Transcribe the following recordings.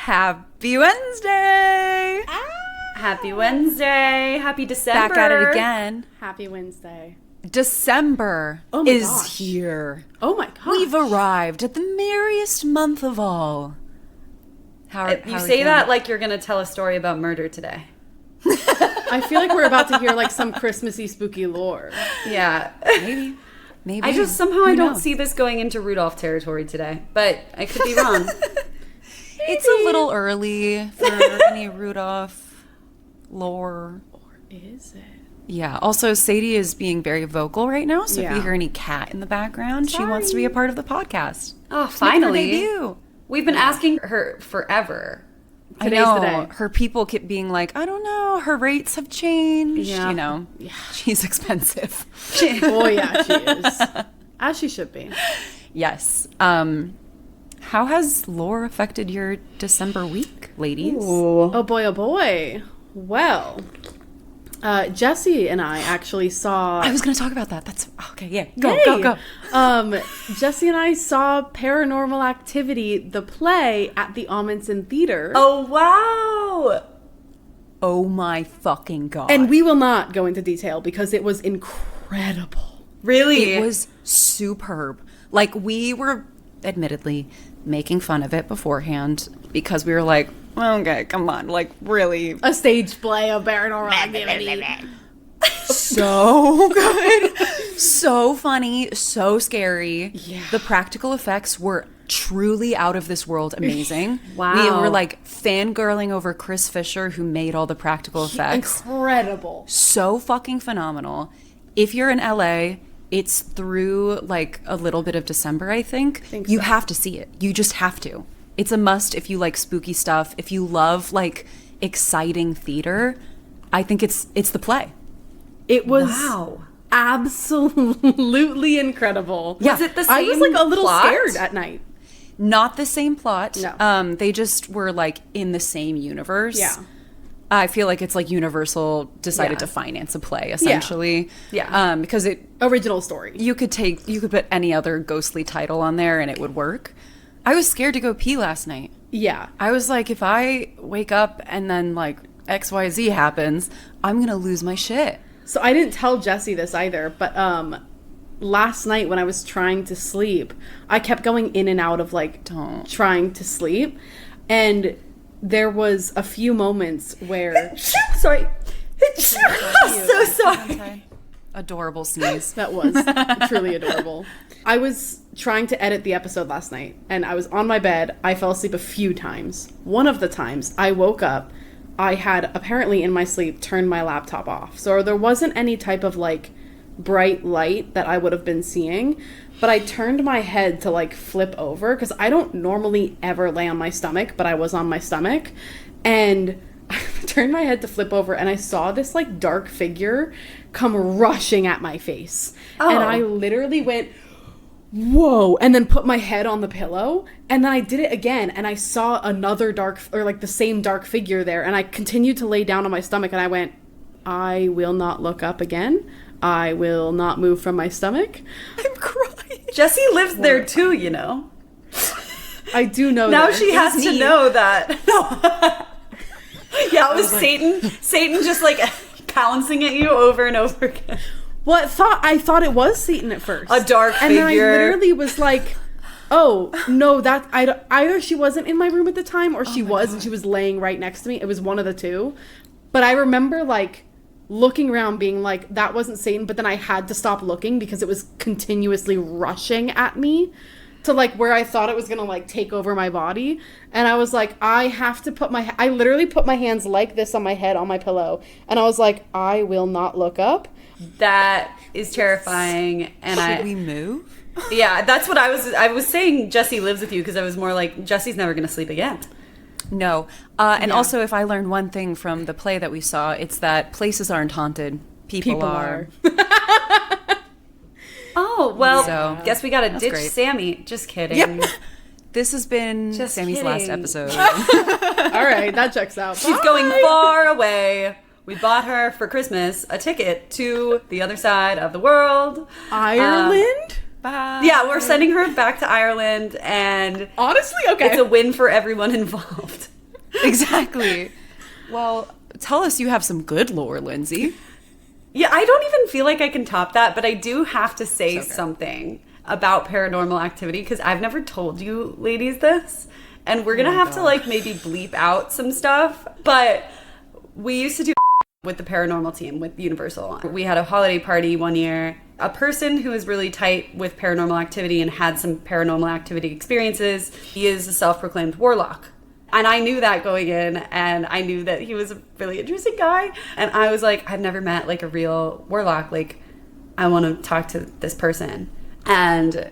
Happy Wednesday! Happy Wednesday. Happy December. Back at it again. Happy Wednesday. December is here. Oh my gosh. We've arrived at the merriest month of all. You say that like you're going to tell a story about murder today. I feel like we're about to hear like some Christmassy spooky lore. Yeah. Maybe. I just I don't see this going into Rudolph territory today, but I could be wrong. It's a little early for any Rudolph lore. Or is it? Yeah. Also, Sadie is being very vocal right now, so if Yeah. you hear any cat in the background, she wants to be a part of the podcast. Oh, finally. Make her debut. We've been asking her forever. Today's I know. the day. Her people keep being like, I don't know, her rates have changed. Yeah. You know, she's expensive. Oh yeah, she is. As she should be. Yes. How has lore affected your December week, ladies? Ooh. Oh boy. Well, Jessie and I actually saw... I was going to talk about that. That's okay. Yeah. Go. Jessie and I saw Paranormal Activity, the play, at the Amundsen Theater. Oh, wow. Oh my fucking God. And we will not go into detail because it was incredible. Really? It was superb. Like, we were admittedly making fun of it beforehand because we were like, okay, come on, like, really. A stage play of Paranormal Activity. So good. So funny. So scary. Yeah. The practical effects were truly out of this world amazing. Wow. We were like fangirling over Chris Fisher, who made all the practical effects. Incredible. So fucking phenomenal. If you're in LA, it's through like a little bit of December, I think. You have to see it. You just have to. It's a must if you like spooky stuff. If you love like exciting theater, I think it's the play. It was absolutely incredible. Yeah. Was it the same I was like a little plot? scared at night. Not the same plot. No. They just were like in the same universe. Yeah. I feel like it's like Universal decided to finance a play essentially. Yeah. Because Original story. you could put any other ghostly title on there and it would work. I was scared to go pee last night. Yeah. I was like, if I wake up and then like XYZ happens, I'm going to lose my shit. So I didn't tell Jessie this either, but last night when I was trying to sleep, I kept going in and out of like trying to sleep. And there was a few moments where... Sorry. So sorry. Adorable sneeze. That was truly adorable. I was trying to edit the episode last night, and I was on my bed. I fell asleep a few times. One of the times, I woke up. I had apparently in my sleep turned my laptop off. So there wasn't any type of like bright light that I would have been seeing. But I turned my head to like flip over because I don't normally ever lay on my stomach, but I was on my stomach. And I turned my head to flip over and I saw this like dark figure come rushing at my face. Oh. And I literally went, whoa, and then put my head on the pillow. And then I did it again and I saw another the same dark figure there. And I continued to lay down on my stomach and I went, I will not look up again. I will not move from my stomach. I'm crying. Jessie lives there too, you know. I do know Now this. she has to know that. Yeah, it was Satan. Satan just like pouncing at you over and over again. Well, I thought it was Satan at first. A dark and figure. And then I literally was like, oh, no, either she wasn't in my room at the time or she was and she was laying right next to me. It was one of the two. But I remember like looking around being like, that wasn't Satan. But then I had to stop looking because it was continuously rushing at me to like where I thought it was going to like take over my body. And I was like, I have to I literally put my hands like this on my head on my pillow. And I was like, I will not look up. That is terrifying. And Should we move? Yeah, that's what I was saying Jessie lives with you because I was more like, Jessie's never going to sleep again. No. And also, if I learned one thing from the play that we saw, it's that places aren't haunted. People are. Oh, well, So, guess we got to ditch great. Sammy. Just kidding. Yep. This has been Just Sammy's last kidding. episode. All right, that checks out. She's going far away. We bought her for Christmas a ticket to the other side of the world. Ireland? Bye. Yeah, we're sending her back to Ireland, and Honestly, okay. it's a win for everyone involved. Exactly. Well, tell us you have some good lore, Lindsay. Yeah, I don't even feel like I can top that, but I do have to say something about Paranormal Activity because I've never told you ladies this, and we're gonna have to like maybe bleep out some stuff. But we used to do with the paranormal team with Universal. We had a holiday party one year. A person who is really tight with Paranormal Activity and had some Paranormal Activity experiences, he is a self-proclaimed warlock. And I knew that going in, and I knew that he was a really interesting guy. And I was like, I've never met like a real warlock. Like, I want to talk to this person. And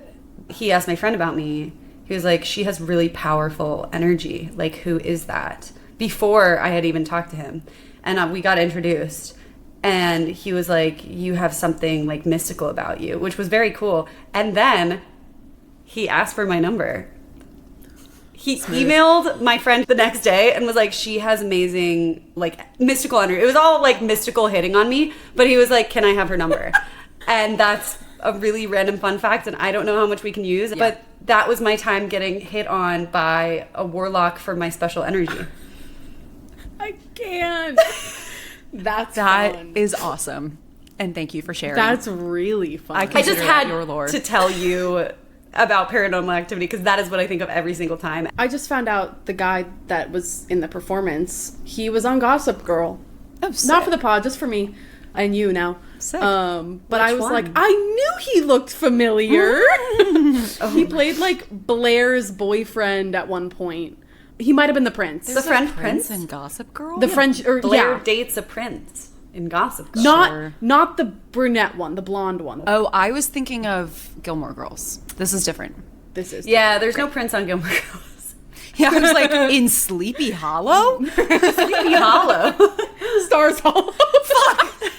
he asked my friend about me. He was like, she has really powerful energy. Like, who is that? Before I had even talked to him. And we got introduced. And he was like, you have something like mystical about you, which was very cool. And then he asked for my number. He emailed my friend the next day and was like, she has amazing, like, mystical energy. It was all, like, mystical hitting on me. But he was like, can I have her number? And that's a really random fun fact. And I don't know how much we can use. Yeah. But that was my time getting hit on by a warlock for my special energy. I can't. That fun. Is awesome. And thank you for sharing. That's really fun. I just had to tell you about Paranormal Activity because that is what I think of every single time. I just found out the guy that was in the performance, he was on Gossip Girl. Oh, sick. Not for the pod, just for me and you now. Sick. But I was like, I knew he looked familiar. He played like Blair's boyfriend at one point. He might have been the prince. There's the friend prince in Gossip Girl? The French, or Blair dates a prince in Gossip Girl. Not the brunette one, the blonde one. Oh, I was thinking of Gilmore Girls. This is different. This is different. There's no prince on Gilmore Girls. Yeah, I was like, in Sleepy Hollow? Sleepy Hollow. Stars Hollow. Fuck.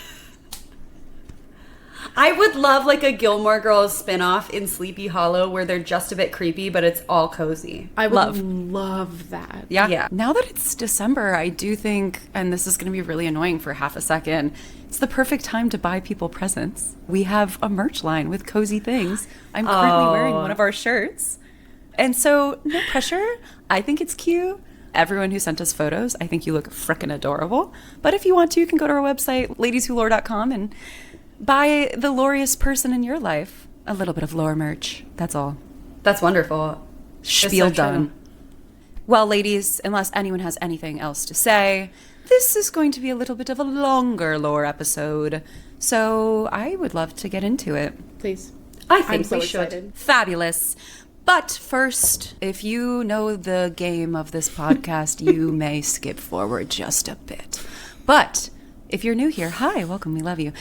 I would love like a Gilmore Girls spinoff in Sleepy Hollow where they're just a bit creepy, but it's all cozy. I would love that. Yeah. Now that it's December, I do think, and this is going to be really annoying for half a second, it's the perfect time to buy people presents. We have a merch line with cozy things. I'm currently wearing one of our shirts. And so, no pressure. I think it's cute. Everyone who sent us photos, I think you look frickin' adorable. But if you want to, you can go to our website, ladieswholore.com, and buy the loriest person in your life a little bit of lore merch. That's all. That's wonderful. Spiel done. Well, ladies, unless anyone has anything else to say, this is going to be a little bit of a longer lore episode. So I would love to get into it. Please. I think I'm so we should. excited. Fabulous. But first, if you know the game of this podcast, you may skip forward just a bit. But if you're new here, hi, welcome, we love you.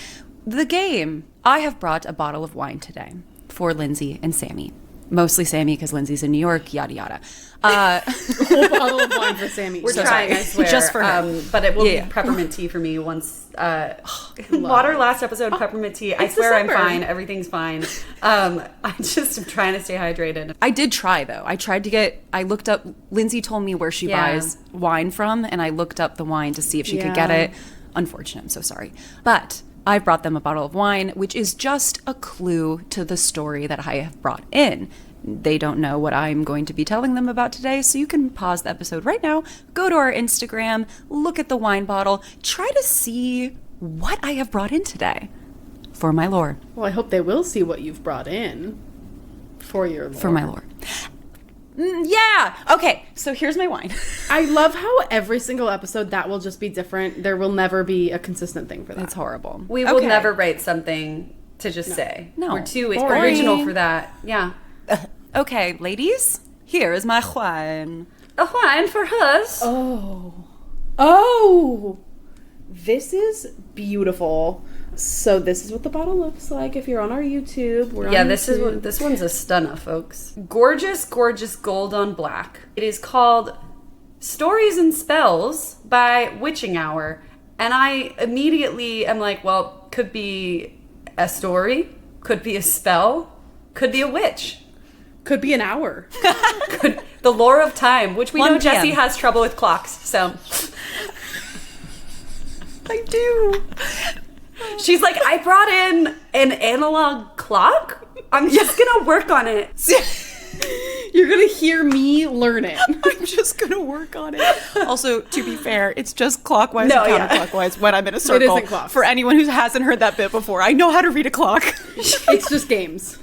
The game. I have brought a bottle of wine today for Lindsay and Sammy. Mostly Sammy because Lindsay's in New York, yada, yada. A whole bottle of wine for Sammy. We're trying, I swear. Just for her. But it will be peppermint tea for me once. Water last episode, peppermint tea. I swear December. I'm fine. Everything's fine. I just am trying to stay hydrated. I did try, though. I looked up, Lindsay told me where she buys wine from, and I looked up the wine to see if she could get it. Unfortunate, I'm so sorry. But I brought them a bottle of wine, which is just a clue to the story that I have brought in. They don't know what I'm going to be telling them about today, so you can pause the episode right now, go to our Instagram, look at the wine bottle, try to see what I have brought in today for my lore. Well, I hope they will see what you've brought in for your lore. For my lore. Yeah. Okay, so here's my wine. I love how every single episode that will just be different. There will never be a consistent thing for that. It's horrible. We will never write something to just say. No. We're too original for that. Yeah. Okay, ladies, here is my wine. A wine for us. Oh, this is beautiful. So this is what the bottle looks like. If you're on our YouTube, this one's a stunner, folks. Gorgeous, gorgeous gold on black. It is called Stories and Spells by Witching Hour, and I immediately am like, well, could be a story, could be a spell, could be a witch. Could be an hour. The lore of time, which we know 1 p.m. Jessie has trouble with clocks, so. I do. She's like, I brought in an analog clock. I'm just going to work on it. You're going to hear me learn it. I'm just going to work on it. Also, to be fair, it's just clockwise and counterclockwise when I'm in a circle. It isn't clocks. For anyone who hasn't heard that bit before, I know how to read a clock. It's just games.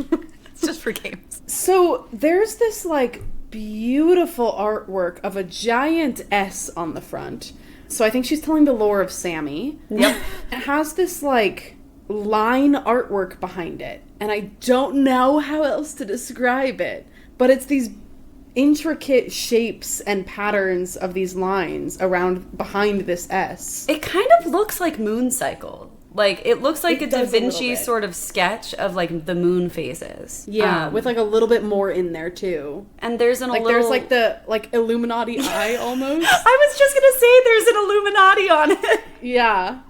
It's just for games. So there's this like beautiful artwork of a giant S on the front. So I think she's telling the lore of Sammy. Yep. It has this like line artwork behind it. And I don't know how else to describe it. But it's these intricate shapes and patterns of these lines around behind this S. It kind of looks like moon cycle. Like, it looks like a Da Vinci sort of sketch of, like, the moon phases. Yeah, with, like, a little bit more in there, too. And there's there's, like, the, like, Illuminati eye, almost. I was just gonna say there's an Illuminati on it. Yeah.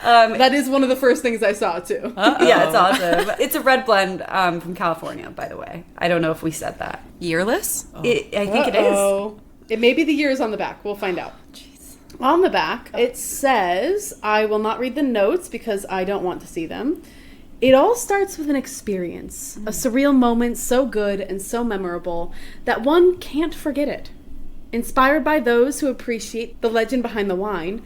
That is one of the first things I saw, too. Yeah, it's awesome. It's a red blend from California, by the way. I don't know if we said that. Yearless? I think it is. It may be the years on the back. We'll find out. On the back, it says, I will not read the notes because I don't want to see them. It all starts with an experience, a surreal moment so good and so memorable that one can't forget it. Inspired by those who appreciate the legend behind the wine,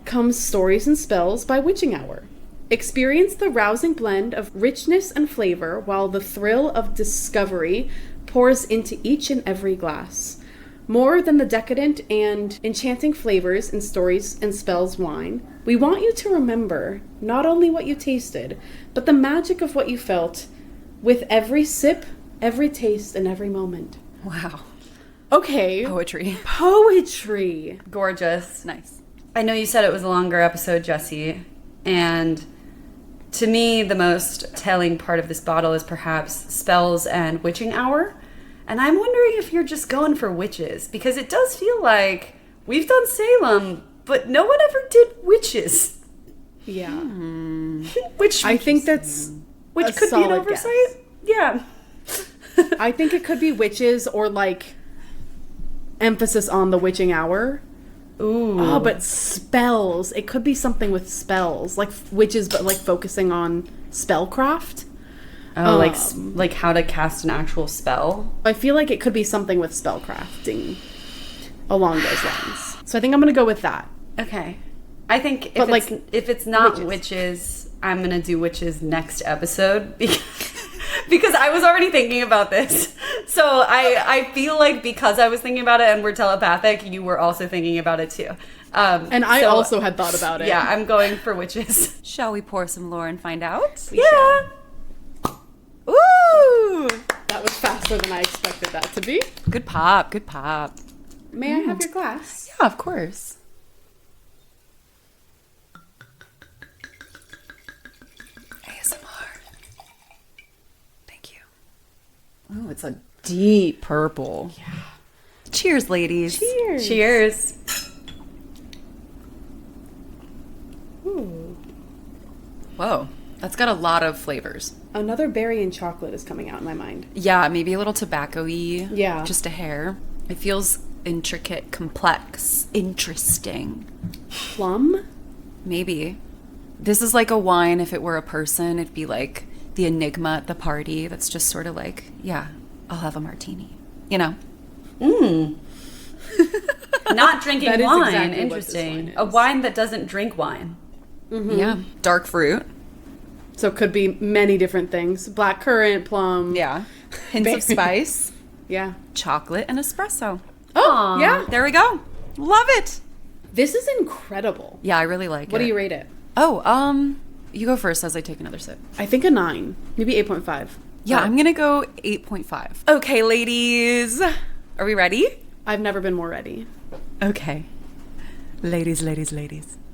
comes Stories and Spells by Witching Hour. Experience the rousing blend of richness and flavor while the thrill of discovery pours into each and every glass. More than the decadent and enchanting flavors in Stories and Spells wine, we want you to remember not only what you tasted, but the magic of what you felt with every sip, every taste, and every moment. Wow. Okay. Poetry. Poetry. Gorgeous. Nice. I know you said it was a longer episode, Jessie, and to me, the most telling part of this bottle is perhaps Spells and Witching Hour. And I'm wondering if you're just going for witches, because it does feel like we've done Salem, but no one ever did witches. Yeah. Which I think that's which could be an oversight. Guess. Yeah. I think it could be witches or like emphasis on the witching hour. Ooh. Oh, but spells. It could be something with spells, like witches, but like focusing on spellcraft. Oh, like how to cast an actual spell. I feel like it could be something with spellcrafting along those lines. So I think I'm gonna go with that. Okay. I think if it's not witches, I'm gonna do witches next episode because I was already thinking about this. So I feel like because I was thinking about it and we're telepathic, you were also thinking about it too. And I also had thought about it. Yeah, I'm going for witches. Shall we pour some lore and find out? Yeah. Ooh! That was faster than I expected that to be. Good pop, good pop. May I have your glass? Yeah, of course. ASMR. Thank you. Oh, it's a deep purple. Yeah. Cheers, ladies. Cheers. Cheers. Ooh. Whoa, that's got a lot of flavors. Another berry and chocolate is coming out in my mind. Yeah, maybe a little tobacco-y. Yeah. Just a hair. It feels intricate, complex, interesting. Plum? Maybe. This is like a wine. If it were a person, it'd be like the enigma at the party that's just sort of like, yeah, I'll have a martini. You know? Not drinking That is wine. exactly what Interesting. this wine is. A wine that doesn't drink wine. Yeah. Dark fruit. So it could be many different things. Black currant, plum. Yeah. Hints of spice. Yeah. Chocolate and espresso. Oh, yeah. There we go. Love it. This is incredible. Yeah, I really like it. What do you rate it? Oh, you go first as I take another sip. I think a 9. Maybe 8.5. Yeah, I'm going to go 8.5. Okay, ladies. Are we ready? I've never been more ready. Okay. Ladies.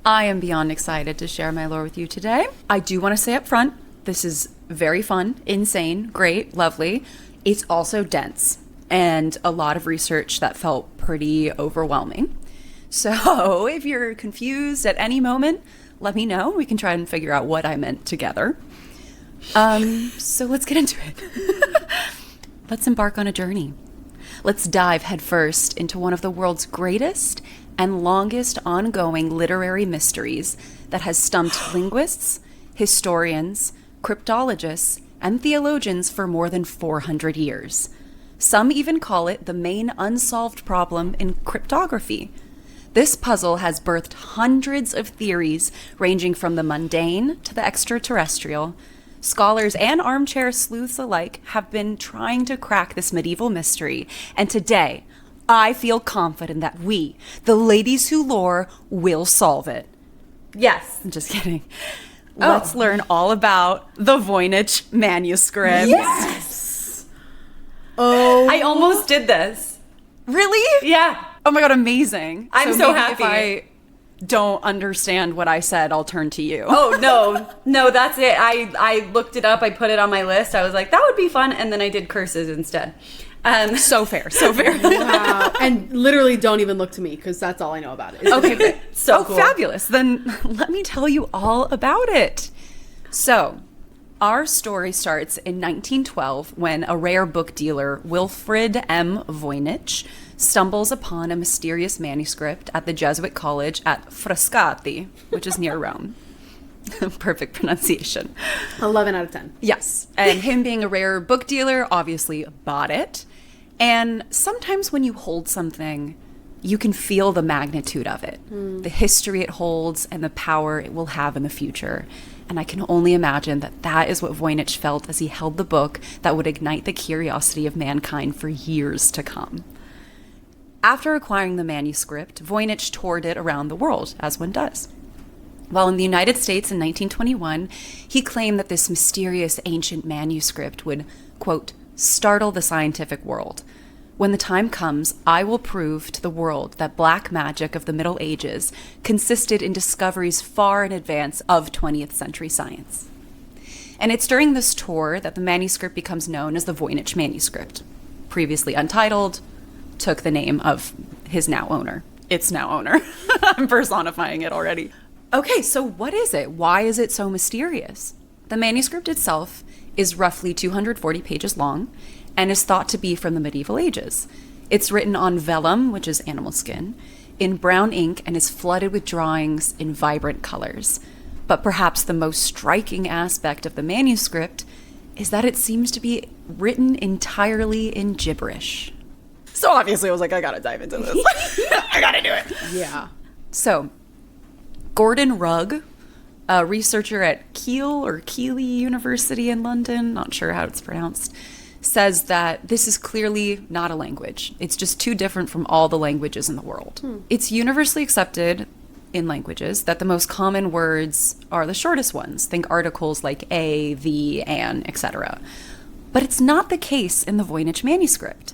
I am beyond excited to share my lore with you today. I do want to say up front, this is very fun, insane, great, lovely. It's also dense and a lot of research that felt pretty overwhelming. So if you're confused at any moment, let me know. We can try and figure out what I meant together. So let's get into it. Let's embark on a journey. Let's dive headfirst into one of the world's greatest and longest ongoing literary mysteries that has stumped linguists, historians, cryptologists, and theologians for more than 400 years. Some even call it the main unsolved problem in cryptography. This puzzle has birthed hundreds of theories ranging from the mundane to the extraterrestrial. Scholars and armchair sleuths alike have been trying to crack this medieval mystery, and today, I feel confident that we, the ladies who lore, will solve it. Yes. I'm just kidding. Let's learn all about the Voynich Manuscript. Yes! Oh. I almost did this. Really? Yeah. Oh my god, amazing. I'm so maybe happy. If I don't understand what I said, I'll turn to you. Oh, no, that's it. I looked it up. I put it on my list. I was like, that would be fun. And then I did curses instead. So fair. Wow. And literally don't even look to me because that's all I know about it. Okay, great. So cool. Fabulous. Then let me tell you all about it. So, our story starts in 1912 when a rare book dealer, Wilfrid M. Voynich, stumbles upon a mysterious manuscript at the Jesuit college at Frascati, which is near Rome. Perfect pronunciation. 11 out of 10. Yes. And him being a rare book dealer obviously bought it. And sometimes when you hold something, you can feel the magnitude of it, the history it holds, and the power it will have in the future. And I can only imagine that that is what Voynich felt as he held the book that would ignite the curiosity of mankind for years to come. After acquiring the manuscript, Voynich toured it around the world, as one does. While in the United States in 1921, he claimed that this mysterious ancient manuscript would, quote, startle the scientific world. When the time comes, I will prove to the world that black magic of the Middle Ages consisted in discoveries far in advance of 20th century science. And it's during this tour that the manuscript becomes known as the Voynich Manuscript. Previously untitled, took the name of his now owner. Its now owner. I'm personifying it already. Okay, so what is it? Why is it so mysterious? The manuscript itself is roughly 240 pages long and is thought to be from the medieval ages. It's written on vellum, which is animal skin, in brown ink and is flooded with drawings in vibrant colors. But perhaps the most striking aspect of the manuscript is that it seems to be written entirely in gibberish. So obviously I was like, I gotta dive into this. I gotta do it. Yeah. So, Gordon Rugg, a researcher at Keele University in London, not sure how it's pronounced, says that this is clearly not a language. It's just too different from all the languages in the world. It's universally accepted in languages that the most common words are the shortest ones. Think articles like a, the, an, etc. But it's not the case in the Voynich manuscript.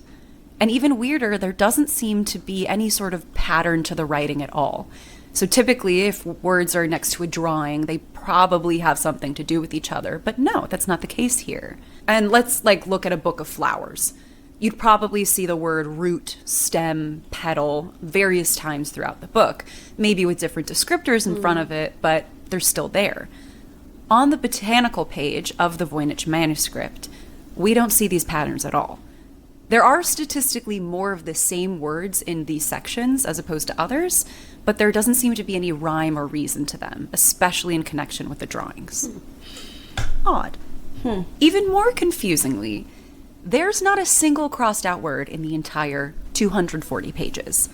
And even weirder, there doesn't seem to be any sort of pattern to the writing at all. So typically, if words are next to a drawing, they probably have something to do with each other. But no, that's not the case here. And let's look at a book of flowers. You'd probably see the word root, stem, petal various times throughout the book, maybe with different descriptors in front of it, but they're still there. On the botanical page of the Voynich manuscript, we don't see these patterns at all. There are statistically more of the same words in these sections as opposed to others, but there doesn't seem to be any rhyme or reason to them, especially in connection with the drawings. Odd. Even more confusingly, there's not a single crossed out word in the entire 240 pages.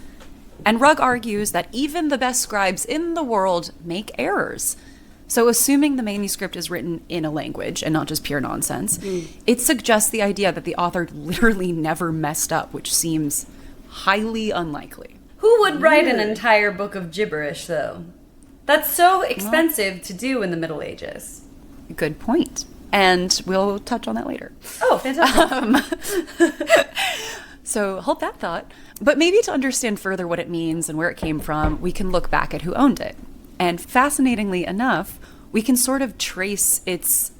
And Rugg argues that even the best scribes in the world make errors. So assuming the manuscript is written in a language and not just pure nonsense, it suggests the idea that the author literally never messed up, which seems highly unlikely. Who would write an entire book of gibberish, though? That's so expensive to do in the Middle Ages. Good point. And we'll touch on that later. Oh, fantastic. So hold that thought. But maybe to understand further what it means and where it came from, we can look back at who owned it. And fascinatingly enough, we can sort of trace its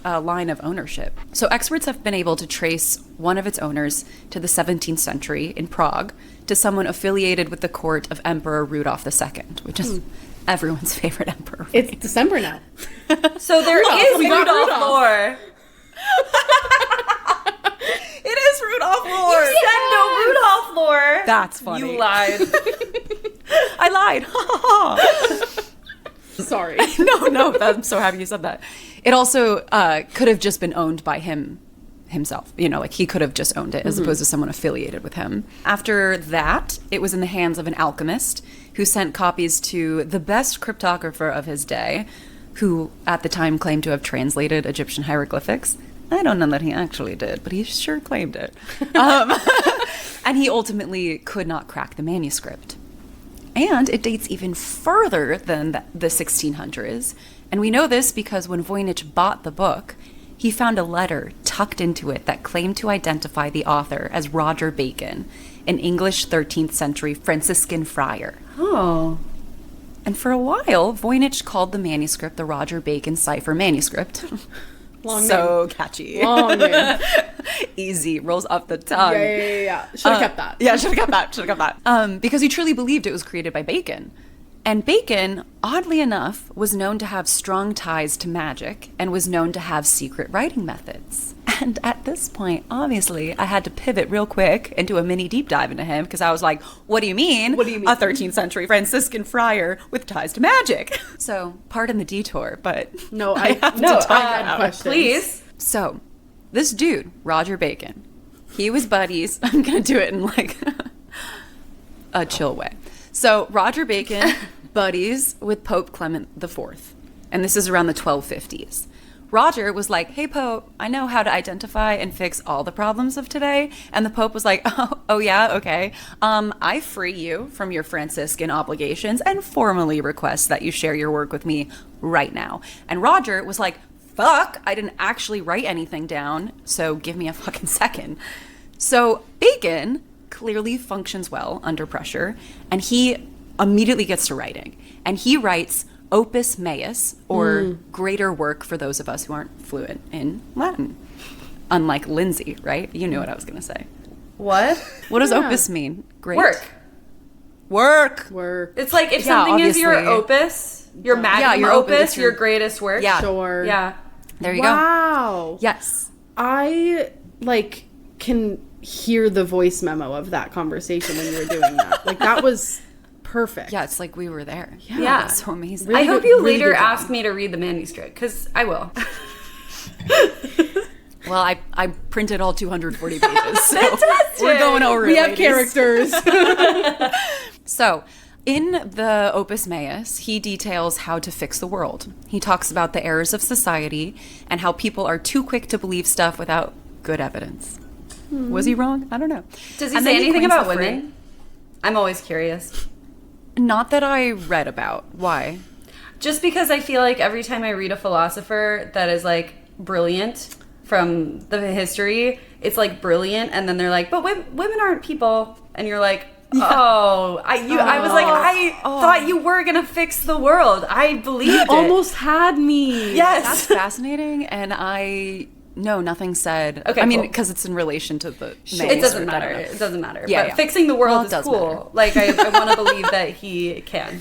line of ownership. So experts have been able to trace one of its owners to the 17th century in Prague to someone affiliated with the court of Emperor Rudolph II, which is everyone's favorite emperor. Right? It's December now. So there is Rudolph lore. It is Rudolph lore. You said no Rudolph lore. That's funny. You lied. I lied. Sorry. No, I'm so happy you said that. It also could have just been owned by himself. Like he could have just owned it as opposed to someone affiliated with him. After that, it was in the hands of an alchemist who sent copies to the best cryptographer of his day, who at the time claimed to have translated Egyptian hieroglyphics. I don't know that he actually did, but he sure claimed it. And he ultimately could not crack the manuscript. And it dates even further than the 1600s. And we know this because when Voynich bought the book, he found a letter tucked into it that claimed to identify the author as Roger Bacon, an English 13th century Franciscan friar. Oh. And for a while, Voynich called the manuscript the Roger Bacon cipher manuscript. Long so name. Catchy. Long name. Easy. Rolls off the tongue. Yeah. Should have kept that. Yeah, should have kept that. Because he truly believed it was created by Bacon. And Bacon, oddly enough, was known to have strong ties to magic and was known to have secret writing methods. And at this point, obviously, I had to pivot real quick into a mini deep dive into him because I was like, what do you mean? What do you mean? A 13th century Franciscan friar with ties to magic. So, pardon the detour, but No, I had questions. Please. So, this dude, Roger Bacon, he was buddies. I'm going to do it in like a chill way. So, Roger Bacon, buddies with Pope Clement IV. And this is around the 1250s. Roger was like, hey, Pope, I know how to identify and fix all the problems of today. And the Pope was like, oh yeah, okay. I free you from your Franciscan obligations and formally request that you share your work with me right now. And Roger was like, fuck, I didn't actually write anything down, so give me a fucking second. So Bacon clearly functions well under pressure, and he immediately gets to writing. And he writes Opus Meus, or greater work for those of us who aren't fluent in Latin. Unlike Lindsay, right? You knew what I was going to say. What? What does opus mean? Great. Work. Work. It's like if something is your obviously. opus, your magnum your opus, opus, your greatest work. Yeah. Sure. Yeah. There you go. Wow. Yes. I can hear the voice memo of that conversation when you were doing that. That was perfect. Yeah, it's like we were there. Yeah. It's so amazing. Really I hope good- you really later good job. ask me to read the manuscript, because I will. Well, I printed all 240 pages, so Fantastic. we're going over We it, have ladies. characters. So, in the Opus Meus, he details how to fix the world. He talks about the errors of society and how people are too quick to believe stuff without good evidence. Was he wrong? I don't know. Does he And say then anything coins about the women? I'm always curious. Not that I read about. Why? Just because I feel like every time I read a philosopher that is brilliant from the history, it's brilliant, and then they're like, but women aren't people, and you're like, oh, I was like, I thought you were gonna fix the world. I believed it. Almost had me. Yes. That's fascinating, and no, nothing said. Okay, I mean, cool. because it's in relation to the It doesn't manuscript, I matter. don't know. It doesn't matter. Yeah, but yeah. fixing the world Well, it is does cool. I want to believe that he can.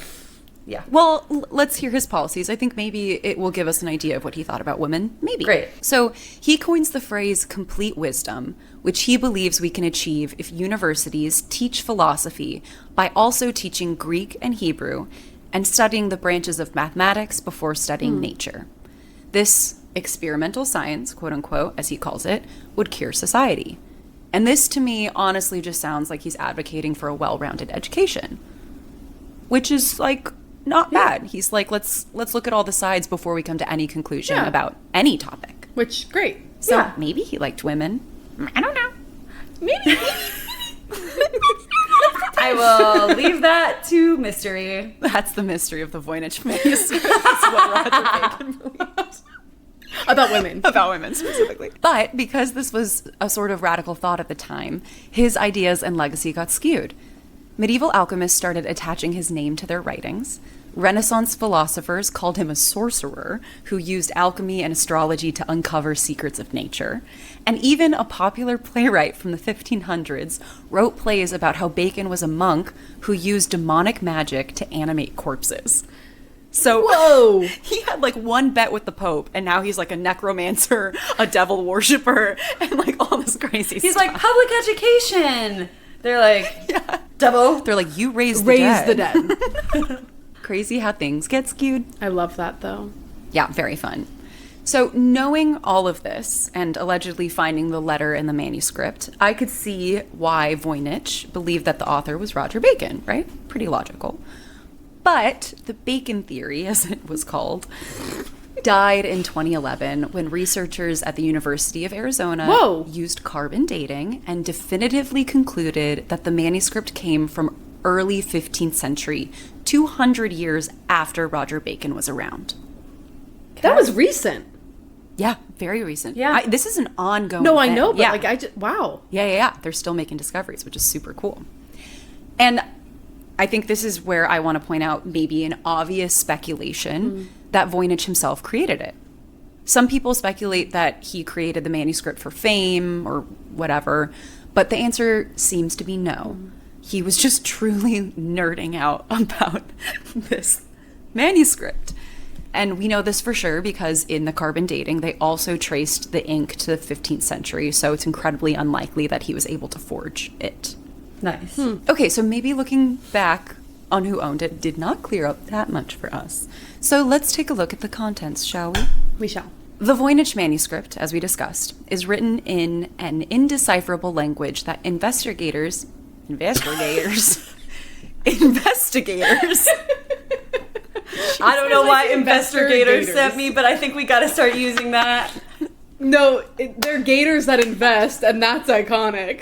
Yeah. Well, let's hear his policies. I think maybe it will give us an idea of what he thought about women. Maybe. Great. So he coins the phrase complete wisdom, which he believes we can achieve if universities teach philosophy by also teaching Greek and Hebrew and studying the branches of mathematics before studying nature. This experimental science, quote unquote, as he calls it, would cure society. And this to me honestly just sounds like he's advocating for a well-rounded education, which is not bad. He's like, let's look at all the sides before we come to any conclusion about any topic. Which, great. So maybe he liked women. I don't know. Maybe. I will leave that to mystery. That's the mystery of the Voynich Manuscript. That's what Roger Bacon believes. About women. About women specifically. But because this was a sort of radical thought at the time, his ideas and legacy got skewed. Medieval alchemists started attaching his name to their writings. Renaissance philosophers called him a sorcerer who used alchemy and astrology to uncover secrets of nature. And even a popular playwright from the 1500s wrote plays about how Bacon was a monk who used demonic magic to animate corpses. So Whoa! He had one bet with the Pope, and now he's a necromancer, a devil worshiper, and all this crazy He's stuff. like, public education. They're like, devil. They're like, you raised Raise the the dead. dead. Crazy how things get skewed. I love that, though. Yeah, very fun. So knowing all of this and allegedly finding the letter in the manuscript, I could see why Voynich believed that the author was Roger Bacon, right? Pretty logical. But the Bacon theory, as it was called, died in 2011 when researchers at the University of Arizona used carbon dating and definitively concluded that the manuscript came from early 15th century, 200 years after Roger Bacon was around. That was recent. Yeah, very recent. Yeah. This is an ongoing No, thing. I know, but Yeah. wow. Yeah. They're still making discoveries, which is super cool. And I think this is where I want to point out maybe an obvious speculation that Voynich himself created it. Some people speculate that he created the manuscript for fame or whatever, but the answer seems to be no. He was just truly nerding out about this manuscript. And we know this for sure because in the carbon dating, they also traced the ink to the 15th century, so it's incredibly unlikely that he was able to forge it. Nice. Okay, so maybe looking back on who owned it did not clear up that much for us. So let's take a look at the contents, shall we? We shall. The Voynich Manuscript, as we discussed, is written in an indecipherable language that investigators... I don't know why Investor-Gators. investigators sent me, but I think we got to start using that. No, they're gators that invest, and that's iconic.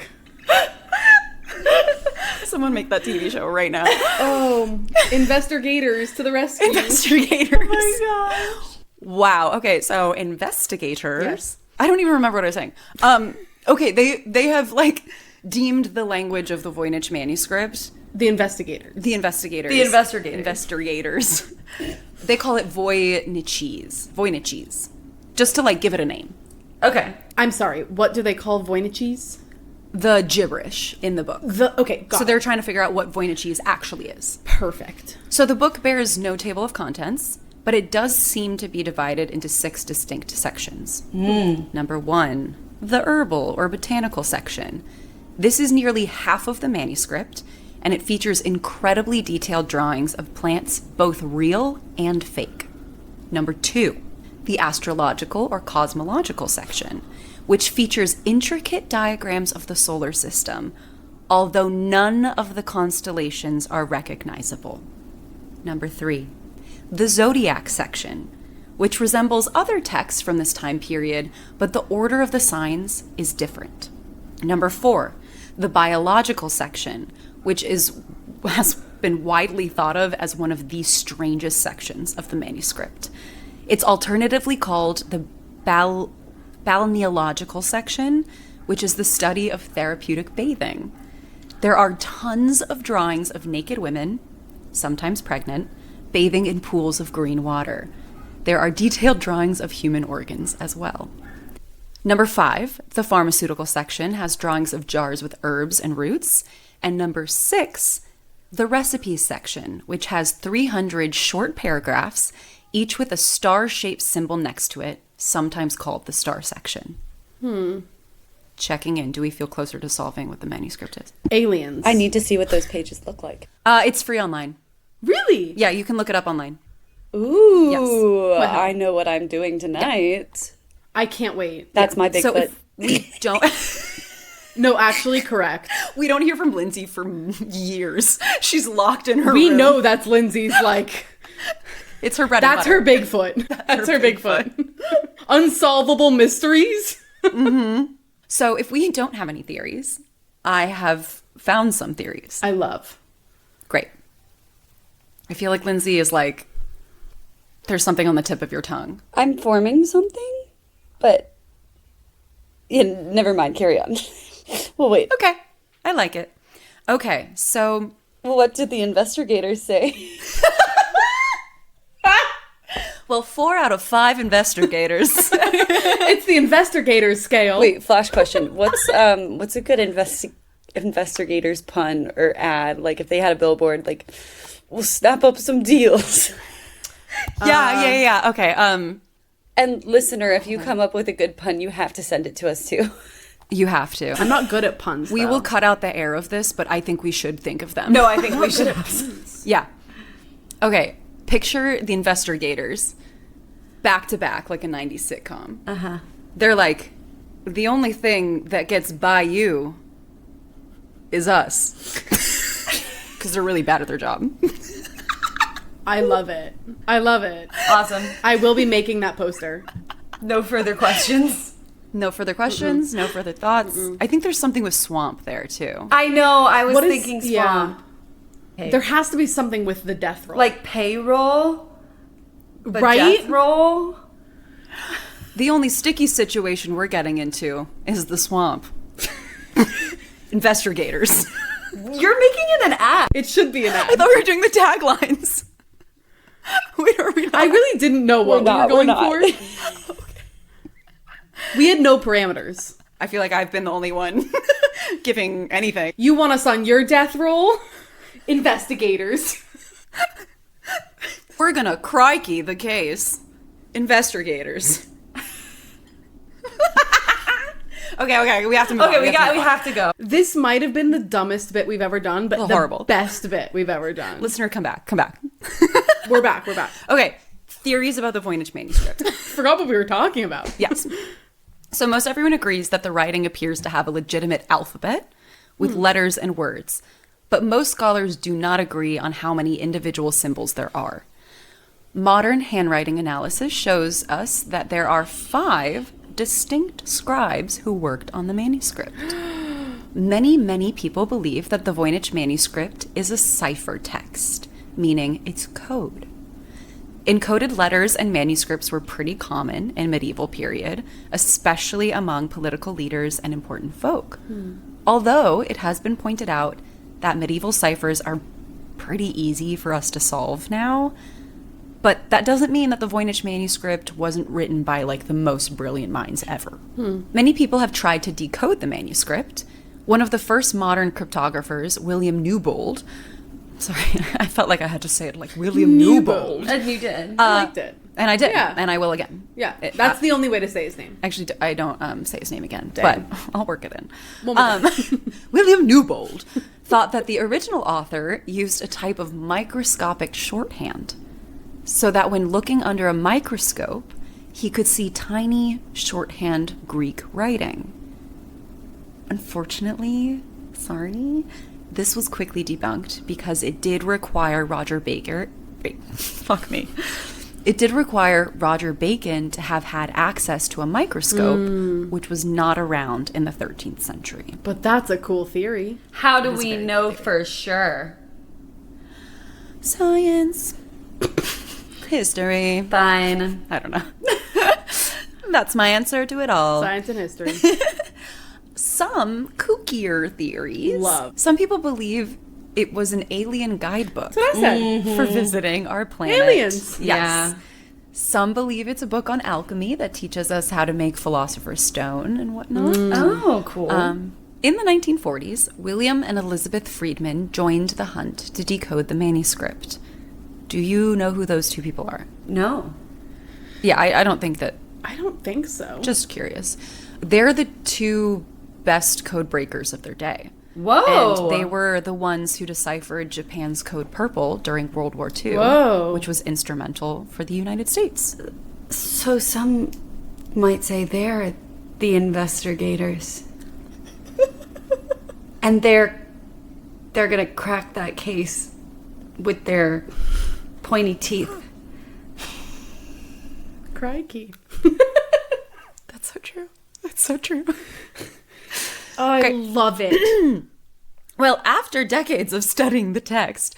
Someone make that TV show right now. Oh, Investor-Gators to the rescue. Investigators. Oh my gosh. Wow. Okay, so investigators. Yes. I don't even remember what I was saying. Okay, they have like deemed the language of the Voynich manuscript. The investigators. The investigators. The investigators. Investigators. They call it Voynichese. Voynichese. Just to like give it a name. Okay. I'm sorry, what do they call Voynichese? The gibberish in the book. Okay, got So it. they're trying to figure out what Voynichese actually is. Perfect. So the book bears no table of contents, but it does seem to be divided into 6 distinct sections. Number 1, the herbal or botanical section. This is nearly half of the manuscript, and it features incredibly detailed drawings of plants, both real and fake. Number 2, the astrological or cosmological section, which features intricate diagrams of the solar system, although none of the constellations are recognizable. Number 3, the zodiac section, which resembles other texts from this time period, but the order of the signs is different. Number 4, the biological section, which has been widely thought of as one of the strangest sections of the manuscript. It's alternatively called the balneological section, which is the study of therapeutic bathing. There are tons of drawings of naked women, sometimes pregnant, bathing in pools of green water. There are detailed drawings of human organs as well. Number 5, the pharmaceutical section, has drawings of jars with herbs and roots. And number 6, the recipes section, which has 300 short paragraphs, each with a star-shaped symbol next to it, sometimes called the star section. Checking in. Do we feel closer to solving what the manuscript is? Aliens. I need to see what those pages look like. It's free online. Really? Yeah, you can look it up online. Ooh, Yes. I know what I'm doing tonight. I can't wait. That's my Bigfoot. So if we don't... No, actually correct. We don't hear from Lindsay for years. She's locked in her We room. know that's Lindsay's, like... It's her bread and That's butter. her Bigfoot. That's her Bigfoot. Unsolvable mysteries? So if we don't have any theories, I have found some theories. I love. Great. I feel like Lindsay is like, there's something on the tip of your tongue. I'm forming something, but yeah, never mind. Carry on. Well, wait. Okay. I like it. Okay. So What did the investigators say? well, 4 out of 5 investigators. It's the investigator's scale. Wait, flash question. What's a good investigators pun or ad? Like if they had a billboard, like we'll snap up some deals. Yeah. Okay. And listener, if you come up with a good pun, you have to send it to us too. You have to. I'm not good at puns, We though. will cut out the air of this, but I think we should think of them. No, I think we should. Yeah. Okay, picture the Investor-Gators back to back like a 90s sitcom. Uh-huh. They're like, the only thing that gets by you is us. Because they're really bad at their job. I love it. I love it. Awesome. I will be making that poster. No further questions. No further questions, no further thoughts. I think there's something with swamp there, too. I know. I was What is- thinking swamp. yeah. Okay. There has to be something with the death roll. Like payroll, but right? death roll. The only sticky situation we're getting into is the swamp. Investor-Gators. You're making it an act. It should be an ad. I thought we were doing the taglines. Wait, are we not? I really didn't know what we were going for. We had no parameters. I feel like I've been the only one giving anything. You want us on your death roll? Investigators. We're gonna crikey the case. Investor-Gators. Okay, we have to move on. Okay, we have to go. This might have been the dumbest bit we've ever done, but the horrible. best bit we've ever done. Listener, come back. We're back. Okay, theories about the Voynich Manuscript. Forgot what we were talking about. Yes. So most everyone agrees that the writing appears to have a legitimate alphabet with letters and words, but most scholars do not agree on how many individual symbols there are. Modern handwriting analysis shows us that there are 5 distinct scribes who worked on the manuscript. Many people believe that the Voynich Manuscript is a cipher text, meaning it's code. Encoded letters and manuscripts were pretty common in medieval period, especially among political leaders and important folk. Although it has been pointed out that medieval ciphers are pretty easy for us to solve now, but that doesn't mean that the Voynich Manuscript wasn't written by like the most brilliant minds ever. Many people have tried to decode the manuscript. One of the first modern cryptographers, William Newbold, sorry, I felt like I had to say it like William Newbold. And you did. I liked it. And I did, Yeah. and I will again. Yeah, that's the only way to say his name. Actually, I don't say his name again, Dang. but I'll work it in. One more time. William Newbold thought that the original author used a type of microscopic shorthand so that when looking under a microscope, he could see tiny shorthand Greek writing. Unfortunately, this was quickly debunked because it did require It did require Roger Bacon to have had access to a microscope, which was not around in the 13th century. But that's a cool theory. How do we know for sure? Science. History. Fine. I don't know. That's my answer to it all. Science and history. Some kookier theories. Love. Some people believe it was an alien guidebook That's what I said. for visiting our planet. Aliens. Yes. Yeah. Some believe it's a book on alchemy that teaches us how to make philosopher's stone and whatnot. Oh, cool. In the 1940s, William and Elizabeth Friedman joined the hunt to decode the manuscript. Do you know who those two people are? No. Yeah, I don't think that. I don't think so. Just curious. They're the two best code breakers of their day. Whoa. And they were the ones who deciphered Japan's Code Purple during World War II, Whoa. which was instrumental for the United States. So some might say they're the Investor-Gators. And they're gonna crack that case with their pointy teeth. Crikey. That's so true. That's so true. I love it. Well, after decades of studying the text,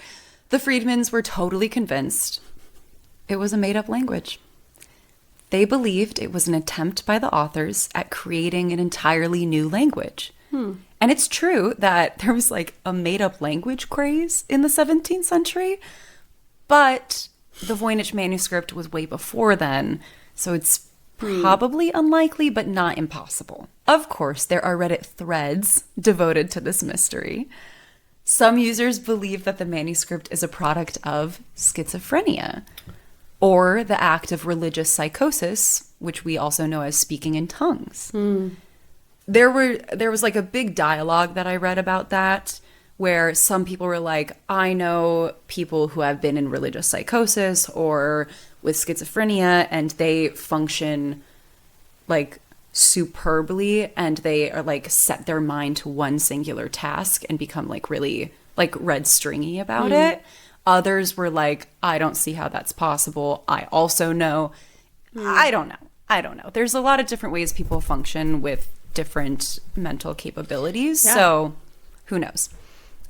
the Friedmans were totally convinced it was a made-up language. They believed it was an attempt by the authors at creating an entirely new language. And it's true that there was like a made-up language craze in the 17th century, but the Voynich manuscript was way before then, so it's probably unlikely, but not impossible. Of course, there are Reddit threads devoted to this mystery. Some users believe that the manuscript is a product of schizophrenia, or the act of religious psychosis, which we also know as speaking in tongues. There was like a big dialogue that I read about that, where some people were like, I know people who have been in religious psychosis or with schizophrenia, and they function like superbly, and they are like set their mind to one singular task and become like really like red stringy about it. Others were like, I don't see how that's possible. I also know. I don't know. There's a lot of different ways people function with different mental capabilities. Yeah. So who knows?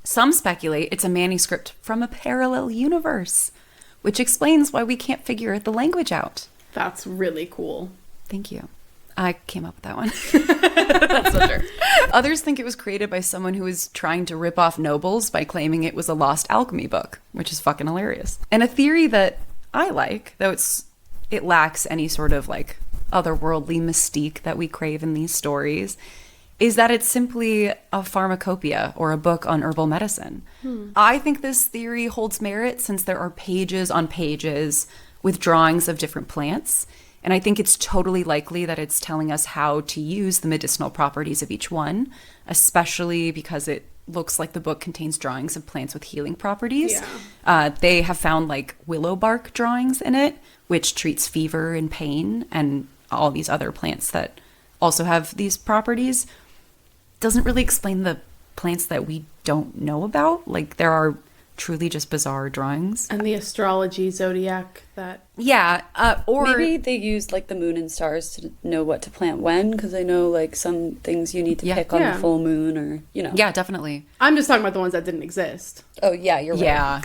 Some speculate it's a manuscript from a parallel universe, which explains why we can't figure the language out. That's really cool. Thank you. I came up with that one. That's so true. Others think it was created by someone who was trying to rip off nobles by claiming it was a lost alchemy book, which is fucking hilarious. And a theory that I like, though it lacks any sort of like otherworldly mystique that we crave in these stories, is that it's simply a pharmacopoeia or a book on herbal medicine. I think this theory holds merit since there are pages on pages with drawings of different plants. And I think it's totally likely that it's telling us how to use the medicinal properties of each one, especially because it looks like the book contains drawings of plants with healing properties. Yeah. They have found like willow bark drawings in it, which treats fever and pain, and all these other plants that also have these properties. Doesn't really explain the plants that we don't know about. Like, there are truly just bizarre drawings. And the astrology zodiac that... Yeah, or... Maybe they used, like, the moon and stars to know what to plant when, because I know, like, some things you need to pick on the full moon or, you know. Yeah, definitely. I'm just talking about the ones that didn't exist. Oh, yeah, you're right.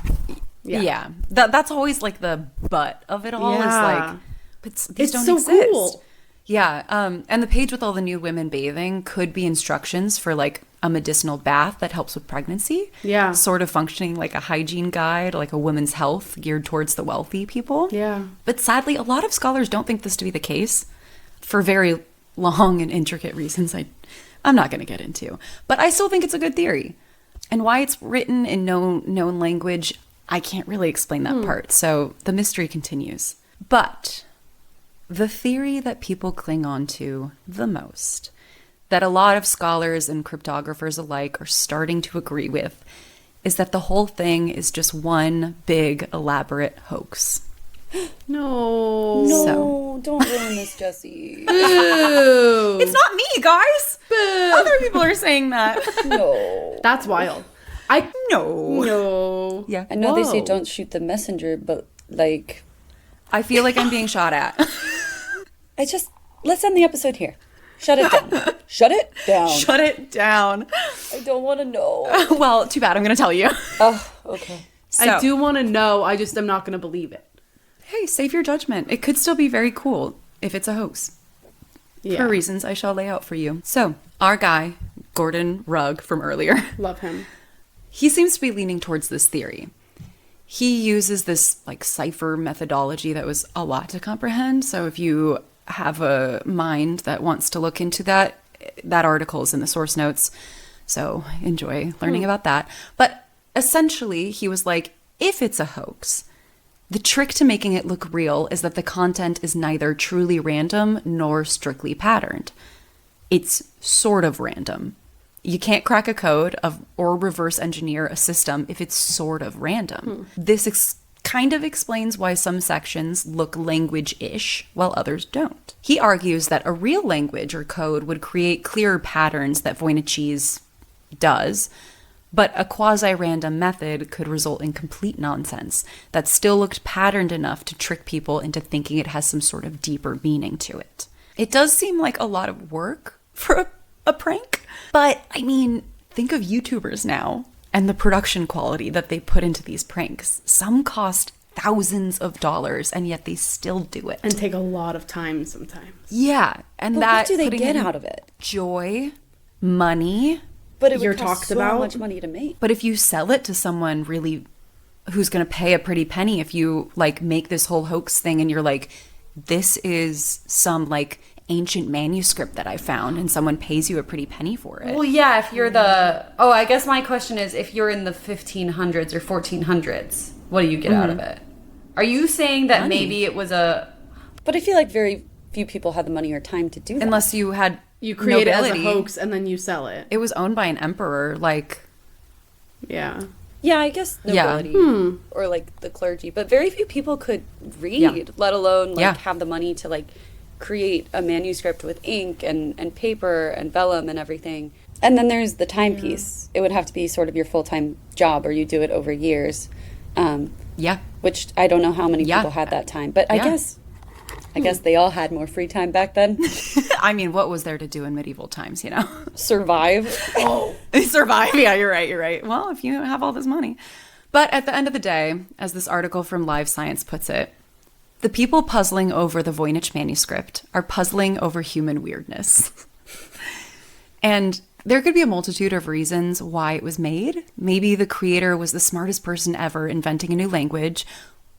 Yeah. That's always, like, the butt of it all is, like... But these don't so exist. Cool. Yeah, and the page with all the nude women bathing could be instructions for, like, a medicinal bath that helps with pregnancy. Yeah. Sort of functioning like a hygiene guide, like a woman's health geared towards the wealthy people. Yeah. But sadly, a lot of scholars don't think this to be the case for very long and intricate reasons I'm not going to get into. But I still think it's a good theory. And why it's written in known language, I can't really explain that part. So the mystery continues. But... the theory that people cling on to the most, that a lot of scholars and cryptographers alike are starting to agree with, is that the whole thing is just one big, elaborate hoax. No, don't ruin this, Jessie. Boo. It's not me, guys! Boo. Other people are saying that. No. That's wild. No. Yeah. I know they say don't shoot the messenger, but, like... I feel like I'm being shot at. Let's end the episode here. Shut it down. Shut it down. Shut it down. I don't want to know. Well, too bad. I'm going to tell you. Oh, okay. So, I do want to know. I just am not going to believe it. Hey, save your judgment. It could still be very cool if it's a hoax. Yeah. For reasons I shall lay out for you. So, our guy, Gordon Rugg from earlier. Love him. He seems to be leaning towards this theory. He uses this like cipher methodology that was a lot to comprehend. So if you have a mind that wants to look into that article is in the source notes. So enjoy learning about that. But essentially, he was like, if it's a hoax, the trick to making it look real is that the content is neither truly random nor strictly patterned. It's sort of random. You can't crack a code or reverse engineer a system if it's sort of random. This kind of explains why some sections look language-ish while others don't. He argues that a real language or code would create clearer patterns that Voynich's does, but a quasi-random method could result in complete nonsense that still looked patterned enough to trick people into thinking it has some sort of deeper meaning to it. It does seem like a lot of work for a prank. But, I mean, think of YouTubers now and the production quality that they put into these pranks. Some cost thousands of dollars, and yet they still do it. And take a lot of time sometimes. Yeah. And but what do they get out of it? Joy, money. But it would cost so much money to make. But if you sell it to someone really who's going to pay a pretty penny, if you, like, make this whole hoax thing and you're like, this is some, like... ancient manuscript that I found, and someone pays you a pretty penny for it. Well, yeah, if you're I guess my question is, if you're in the 1500s or 1400s, what do you get out of it? Are you saying that maybe it was but I feel like very few people had the money or time to do that. Unless you had you create nobility. it as a hoax and then you sell it. It was owned by an emperor, like, Yeah. Yeah, I guess nobility or like the clergy, but very few people could read, let alone like have the money to like create a manuscript with ink and paper and vellum and everything. And then there's the timepiece. It would have to be sort of your full-time job, or you do it over years. Which I don't know how many people had that time, but I guess they all had more free time back then. I mean, what was there to do in medieval times, you know? Survive. Survive. Yeah, you're right. Well, if you have all this money. But at the end of the day, as this article from Live Science puts it, the people puzzling over the Voynich Manuscript are puzzling over human weirdness. And there could be a multitude of reasons why it was made. Maybe the creator was the smartest person ever inventing a new language,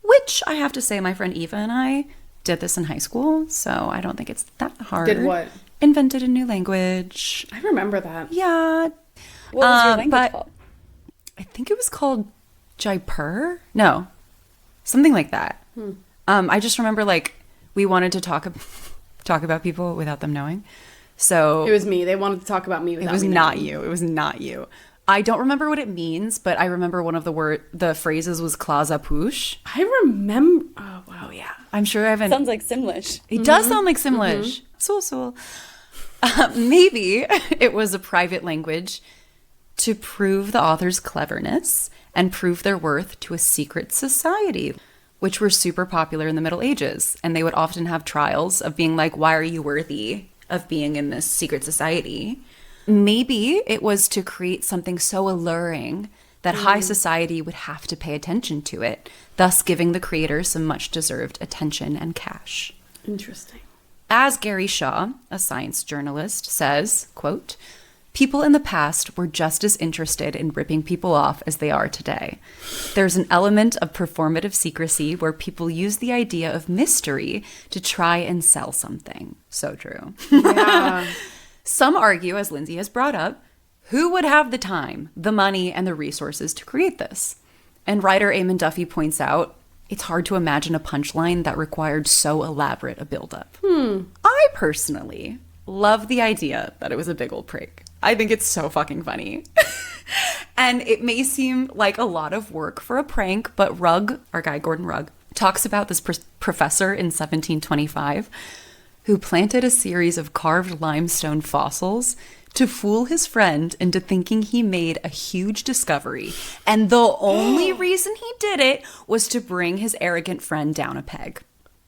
which I have to say my friend Eva and I did this in high school, so I don't think it's that hard. Did what? Invented a new language. I remember that. Yeah. What was your language called? I think it was called Jaipur? No. Something like that. I just remember like we wanted to talk about people without them knowing. So it was me. They wanted to talk about me without me knowing. It was not you. I don't remember what it means, but I remember one of the phrases was Klaza Push. I remember. Oh, wow. Yeah. I'm sure I haven't. Sounds like Simlish. It does sound like Simlish. So. Maybe it was a private language to prove the author's cleverness and prove their worth to a secret society, which were super popular in the Middle Ages. And they would often have trials of being like, why are you worthy of being in this secret society? Maybe it was to create something so alluring that high society would have to pay attention to it, thus giving the creator some much-deserved attention and cash. Interesting. As Gary Shaw, a science journalist, says, quote, people in the past were just as interested in ripping people off as they are today. There's an element of performative secrecy where people use the idea of mystery to try and sell something. So true. Yeah. Some argue, as Lindsay has brought up, who would have the time, the money, and the resources to create this? And writer Eamon Duffy points out, it's hard to imagine a punchline that required so elaborate a buildup. I personally love the idea that it was a big old prank. I think it's so fucking funny. And it may seem like a lot of work for a prank, but Rugg, our guy Gordon Rugg, talks about this professor in 1725 who planted a series of carved limestone fossils to fool his friend into thinking he made a huge discovery. And the only reason he did it was to bring his arrogant friend down a peg.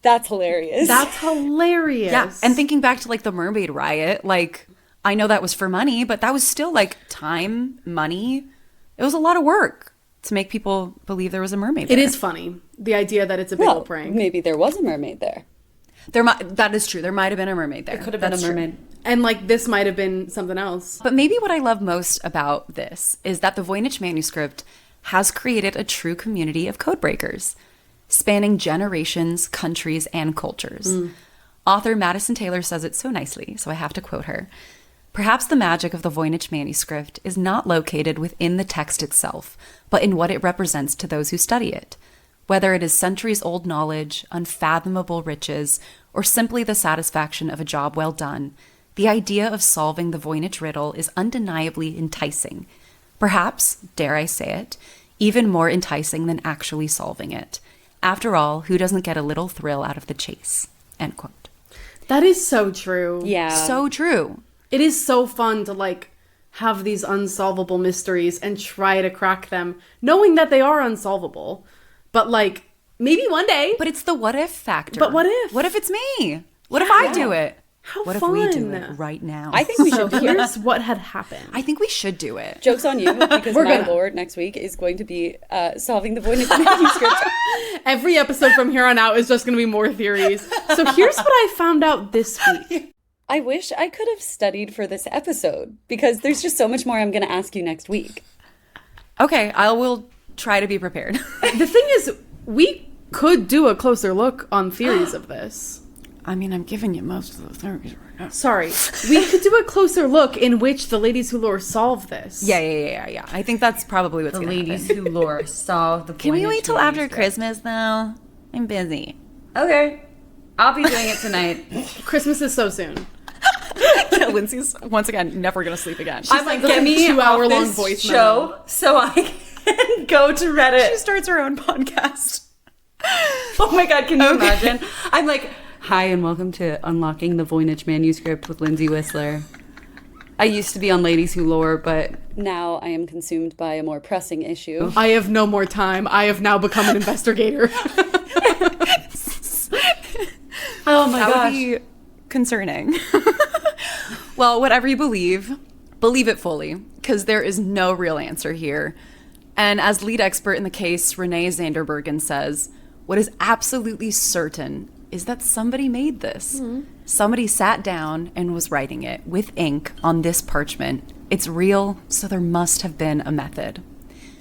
That's hilarious. That's hilarious. Yeah. And thinking back to like the mermaid riot, like I know that was for money, but that was still like time, money. It was a lot of work to make people believe there was a mermaid there. It is funny, the idea that it's a big old prank. Maybe there was a mermaid there. That is true. There might have been a mermaid there. It could have been a mermaid. True. And like this might have been something else. But maybe what I love most about this is that the Voynich Manuscript has created a true community of codebreakers, spanning generations, countries, and cultures. Author Madison Taylor says it so nicely, so I have to quote her. Perhaps the magic of the Voynich Manuscript is not located within the text itself, but in what it represents to those who study it. Whether it is centuries-old knowledge, unfathomable riches, or simply the satisfaction of a job well done, the idea of solving the Voynich riddle is undeniably enticing. Perhaps, dare I say it, even more enticing than actually solving it. After all, who doesn't get a little thrill out of the chase? End quote. That is so true. Yeah. So true. It is so fun to like have these unsolvable mysteries and try to crack them, knowing that they are unsolvable. But like, maybe one day. But it's the what if factor. But what if? What if it's me? What if I do it? How what fun. if we do it right now? I think we should do it. Here's what had happened. I think we should do it. Joke's on you, because my lord next week is going to be solving the Voynich Manuscript. Every episode from here on out is just going to be more theories. So here's what I found out this week. I wish I could have studied for this episode, because there's just so much more I'm going to ask you next week. Okay, I will try to be prepared. The thing is, we could do a closer look on theories of this. I mean, I'm giving you most of the theories right now. Sorry. We could do a closer look in which the ladies who lore solve this. Yeah. I think that's probably what's going to happen. Ladies who lore solve the Can we wait till after Christmas, though? I'm busy. Okay. I'll be doing it tonight. Christmas is so soon. Yeah, Lindsay's, once again, never going to sleep again. I'm like, get me 2-hour-long off voice this show so I can go to Reddit. She starts her own podcast. Oh my God, can you imagine? I'm like, hi and welcome to Unlocking the Voynich Manuscript with Lindsay Whistler. I used to be on Ladies Who Lore, but now I am consumed by a more pressing issue. I have no more time. I have now become an investigator. Oh my That gosh. would be concerning. Well, whatever you believe it fully, because there is no real answer here. And as lead expert in the case, Renee Zanderbergen says, what is absolutely certain is that somebody made this. Somebody sat down and was writing it with ink on this parchment. It's real, so there must have been a method.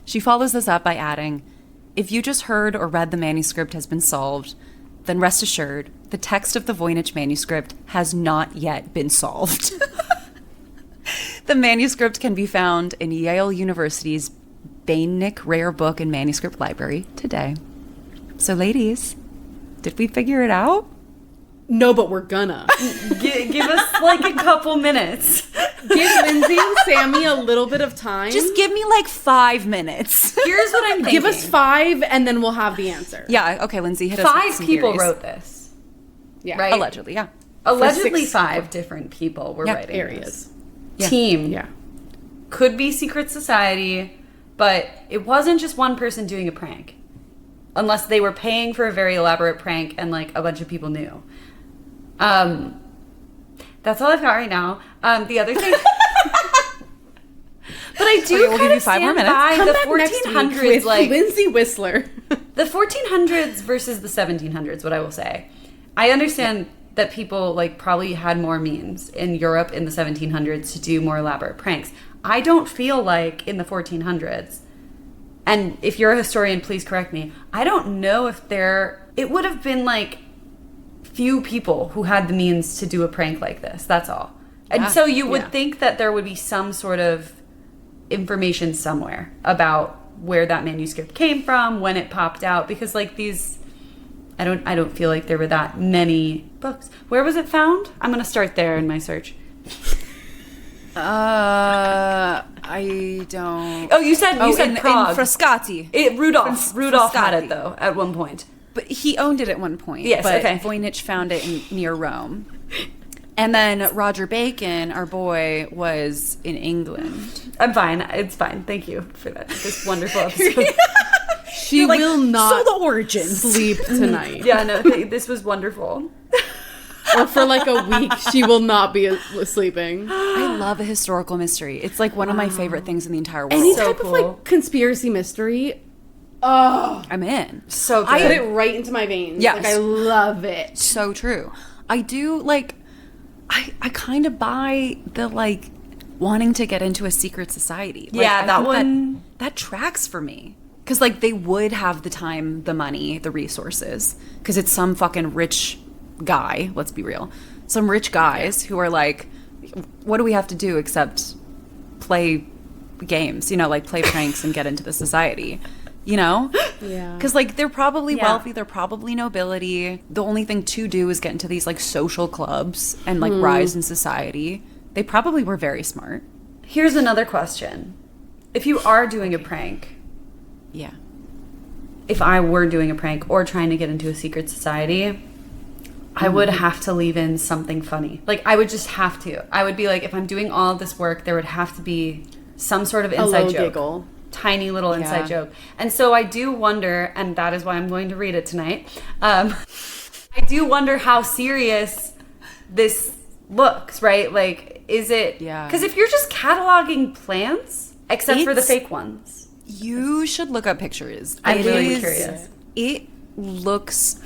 She follows this up by adding, if you just heard or read the manuscript has been solved, then rest assured, the text of the Voynich Manuscript has not yet been solved. The manuscript can be found in Yale University's Voynich Rare Book and Manuscript Library today. So ladies, did we figure it out? No, but we're gonna. Give us like a couple minutes. Give Lindsay and Sammy a little bit of time. Just give me like 5 minutes. Here's what I'm thinking. give us 5 and then we'll have the answer. Yeah, okay, Lindsay, hit us with 5 some people theories. wrote this. Yeah. Right? Allegedly, yeah. Allegedly 6 5 different people were Yeah. writing Areas. this. Team. Yeah. Could be secret society, but it wasn't just one person doing a prank. Unless they were paying for a very elaborate prank and like a bunch of people knew. That's all I've got right now. The other thing, but I do Okay, we'll kind give you of 5 more stand minutes. by Come the back next week 1400s, with like Lindsay Whistler. the 1400s versus the 1700s. What I will say, I understand that people like probably had more means in Europe in the 1700s to do more elaborate pranks. I don't feel like in the 1400s. And if you're a historian, please correct me. I don't know if it would have been like few people who had the means to do a prank like this. That's all. And Yeah. so you would Yeah. think that there would be some sort of information somewhere about where that manuscript came from, when it popped out, because like these, I don't feel like there were that many books. Where was it found? I'm going to start there in my search. I don't... Oh, you said in Prague. Frascati. Rudolph had Frascati. it though at one point. But he owned it at one point. Yes, but okay. Voynich found it near Rome. And then Roger Bacon, our boy, was in England. I'm fine. It's fine. Thank you for that. This wonderful episode. She will not So the origins. sleep tonight. Yeah, no, this was wonderful. Or for like a week, she will not be sleeping. I love a historical mystery. It's like one of my favorite things in the entire world. Any So type cool. of like conspiracy mystery. Oh, I'm in. So good. I put it right into my veins. Yes. Like I love it. So true. I do like, I kind of buy the like wanting to get into a secret society. Like, Yeah, I that think one- that tracks for me. Because like they would have the time, the money, the resources. Because it's some fucking rich guy, let's be real. Some rich guys who are like, what do we have to do except play games, like play pranks and get into the society, Yeah. Because like they're probably Yeah. wealthy, they're probably nobility. The only thing to do is get into these like social clubs and like rise in society. They probably were very smart. Here's another question. If you are doing a prank, Yeah. if I were doing a prank or trying to get into a secret society, I would have to leave in something funny. Like, I would just have to. I would be like, if I'm doing all of this work, there would have to be some sort of inside low joke. giggle. Tiny little inside Yeah. joke. And so I do wonder, and that is why I'm going to read it tonight. I do wonder how serious this looks, right? Like, is it... Yeah. Because if you're just cataloging plants, except for the It's- fake ones. You should look up pictures. I'm It really is- curious. It looks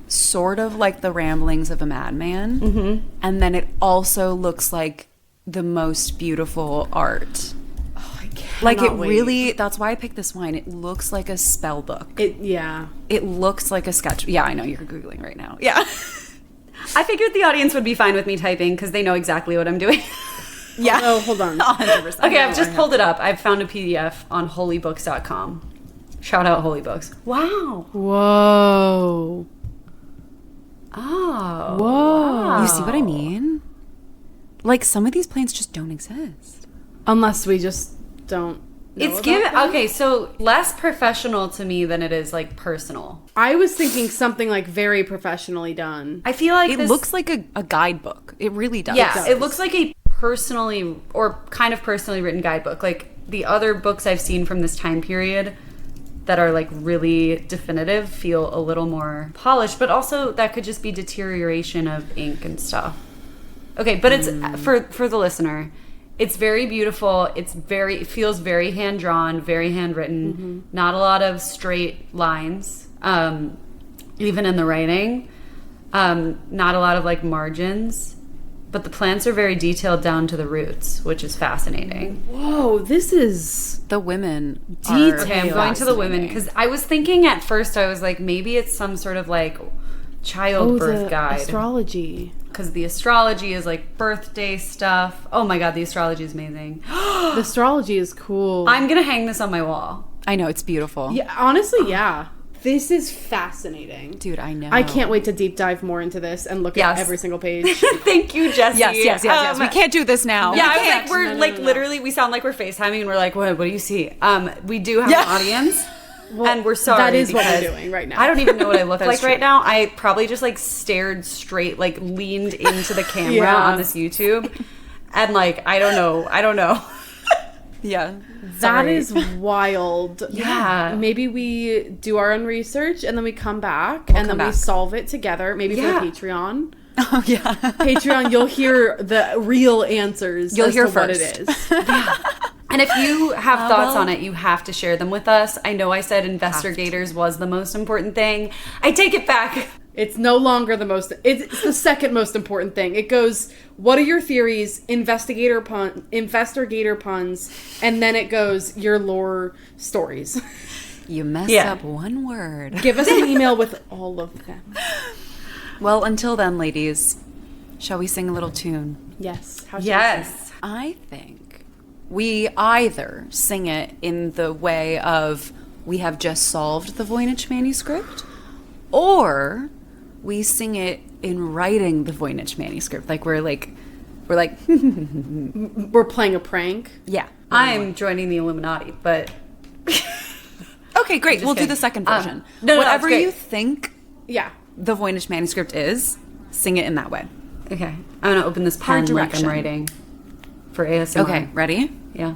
sort of like the ramblings of a madman. Mm-hmm. And then it also looks like the most beautiful art. Like it Cannot wait. really, that's why I picked this wine. It looks like a spell book. Yeah. It looks like a sketch. Yeah, I know you're Googling right now. Yeah. I figured the audience would be fine with me typing because they know exactly what I'm doing. Yeah. Oh, hold on. 100%. Okay, I've just pulled it up. I've found a PDF on holybooks.com. Shout out Holy Books. Wow. Whoa. Oh. Whoa. You see what I mean? Like, some of these plants just don't exist. Unless we just don't know It's about given them. okay, so less professional to me than it is like personal. I was thinking something like very professionally done. I feel like It looks like a guidebook. It really does. yeah, it looks like a personally or kind of personally written guidebook. Like the other books I've seen from this time period that are like really definitive feel a little more polished, but also that could just be deterioration of ink and stuff. Okay, but it's for the listener. It's very beautiful. It feels very hand drawn, very handwritten. Not a lot of straight lines, even in the writing. Not a lot of like margins, but the plants are very detailed down to the roots, which is fascinating. Whoa, this is The women Detail. are Okay, I'm going to the women fascinating. because I was thinking at first I was like maybe it's some sort of like childbirth the guide. astrology. Because the astrology is like birthday stuff. Oh my god, the astrology is amazing. The astrology is cool. I'm gonna hang this on my wall. I know, it's beautiful. Yeah, honestly, yeah. This is fascinating. Dude, I know. I can't wait to deep dive more into this and look Yes. at every single page. Thank you, Jessie. Yes. We can't do this now. Yeah, I We was can't. like, we're No, like no. literally, we sound like we're FaceTiming and we're like, what do you see? We do have an audience. Well, and we're sorry. that is what we're because doing right now. I don't even know what I look like true. right now. I probably just like stared straight, like leaned into the camera Yeah. on this YouTube. And like, I don't know. Yeah. That Sorry. is wild. Yeah. Maybe we do our own research and then we come back and then come we back. solve it together. Maybe Yeah. for Patreon. Oh, yeah. Patreon, you'll hear the real answers. You'll as hear to what first. it is. And if you have thoughts well. on it, you have to share them with us. I know I said Investor-Gators was the most important thing. I take it back. It's no longer the most. It's the second most important thing. It goes, what are your theories? Investor-Gator puns, and then it goes your lore stories. You mess Yeah. up one word. Give us an email with all of them. Well, until then, ladies, shall we sing a little tune? Yes. How should we say Yes. I think we either sing it in the way of we have just solved the Voynich Manuscript, or we sing it in writing the Voynich Manuscript. Like we're like, it? We're playing a prank. yeah. I'm joining the Illuminati, but Okay, great. just We'll do kidding. the second version. no, Whatever that's great. you think Yeah. the Voynich Manuscript is, sing it in that way. okay. I'm gonna open this pen like I'm direction. writing for ASMR. Okay, ready? Yeah.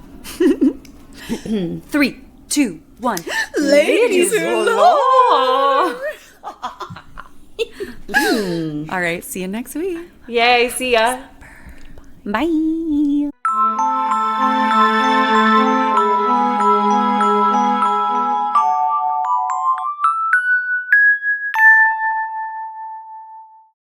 3, 2, 1. Ladies All right, see you next week. Yay, see ya. Bye.